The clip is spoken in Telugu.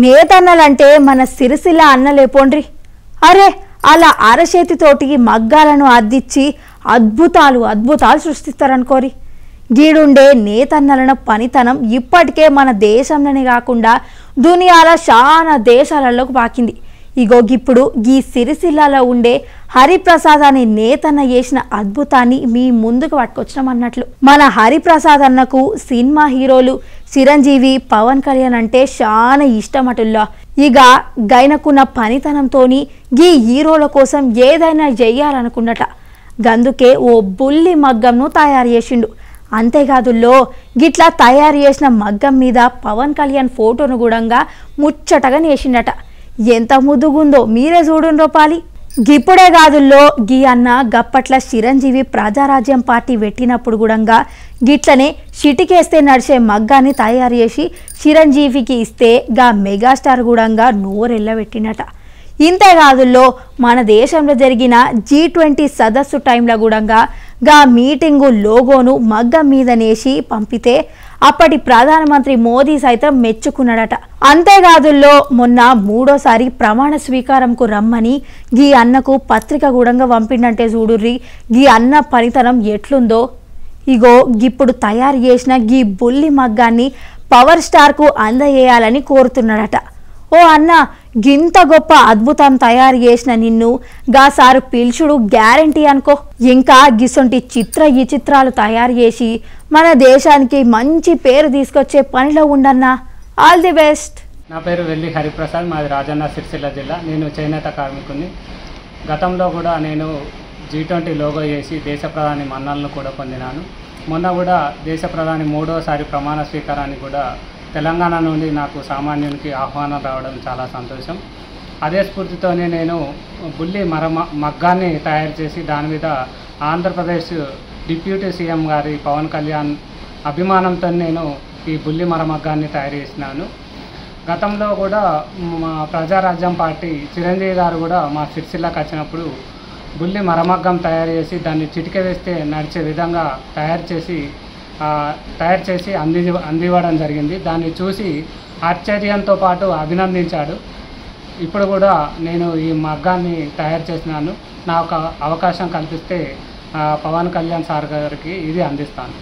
నేతన్నలంటే మన సిరిసిల్ల అన్నలేపోండ్రి. అరే అలా అరచేతితోటి మగ్గాలను అద్దిచ్చి అద్భుతాలు సృష్టిస్తారనుకోరి. గీడుండే నేతన్నలన పనితనం ఇప్పటికే మన దేశంలోనే కాకుండా దునియాల చాలా దేశాలలోకి పాకింది. ఇగో ఇప్పుడు ఈ సిరిసిల్లలో ఉండే హరిప్రసాద్ అనే నేతన్న చేసిన అద్భుతాన్ని మీ ముందుకు పట్టుకొచ్చినాం అన్నట్లు. మన హరిప్రసాద్ అన్నకు సినిమా హీరోలు చిరంజీవి, పవన్ కళ్యాణ్ అంటే చాలా ఇష్టమటుల్లా. ఇక గైనకున్న పనితనంతోని గీ హీరోల కోసం ఏదైనా చెయ్యాలనుకున్నట. గందుకే ఓ బుల్లి మగ్గంను తయారు చేసిండు. అంతేకాదుల్లో గిట్లా తయారు చేసిన మగ్గం మీద పవన్ కళ్యాణ్ ఫోటోను కూడా ముచ్చటగా నేసిండట. ఎంత ముద్దుగుందో మీరే చూడుండ్రో పాలి. గిప్పుడే కాదుల్లో గీ అన్న గప్పట్ల చిరంజీవి ప్రజారాజ్యం పార్టీ పెట్టినప్పుడు కూడా గిట్లనే చిటికేస్తే నడిచే మగ్గాన్ని తయారు చేసి చిరంజీవికి ఇస్తే గా మెగాస్టార్ కూడా నోరెళ్ళబెట్టినట. ఇంతేకాదుల్లో మన దేశంలో జరిగిన G20 సదస్సు టైంలో కూడా గా మీటింగు లోగోను మగ్గం మీద నేసి పంపితే అప్పటి ప్రధానమంత్రి మోదీ సైతం మెచ్చుకున్నాడట. అంతేకాదుల్లో మొన్న మూడోసారి ప్రమాణ స్వీకారంకు రమ్మని గీ అన్నకు పత్రిక కూడా పంపిండంటే చూడుర్రి గీ అన్న పనితనం ఎట్లుందో. ఇగో గిప్పుడు తయారు చేసిన గీ బుల్లి మగ్గాన్ని పవర్ స్టార్కు అందజేయాలని కోరుతున్నాడట. ఓ అన్న, గింత గొప్ప అద్భుతం తయారు చేసిన నిన్ను గాసారు పిలుచుడు గ్యారంటీ అనుకో. ఇంకా గిసొంటి ఈ చిత్రాలు తయారు చేసి మన దేశానికి మంచి పేరు తీసుకొచ్చే పనిలో ఉండన్నా. All the best. నా పేరు వెల్లి హరిప్రసాద్, మాది రాజన్న సిరిసిల్ల జిల్లా. నేను చేనేత కార్మికుని. గతంలో కూడా నేను G20 లోగో చేసి దేశ ప్రధాని మన్నలను కూడా పొందినాను. మొన్న కూడా దేశ ప్రధాని మూడోసారి ప్రమాణ స్వీకారాన్ని కూడా తెలంగాణ నుండి నాకు సామాన్యునికి ఆహ్వానం రావడం చాలా సంతోషం. అదే స్ఫూర్తితోనే నేను బుల్లి మగ్గాన్ని తయారు చేసి దాని మీద ఆంధ్రప్రదేశ్ డిప్యూటీ సీఎం గారి పవన్ కళ్యాణ్ అభిమానంతో నేను ఈ బుల్లి మగ్గాన్ని తయారు చేసినాను. గతంలో కూడా మా ప్రజారాజ్యం పార్టీ చిరంజీవి గారు కూడా మా సిరిసిల్లకు వచ్చినప్పుడు బుల్లి మగ్గం తయారు చేసి దాన్ని చిటిక వేస్తే నడిచే విధంగా తయారు చేసి అందివ్వడం జరిగింది. దాన్ని చూసి ఆశ్చర్యంతో పాటు అభినందించాడు. ఇప్పుడు కూడా నేను ఈ మగ్గాన్ని తయారు చేసినాను. నాకు అవకాశం కల్పిస్తే పవన్ కళ్యాణ్ సార్ గారికి ఇది అందిస్తాను.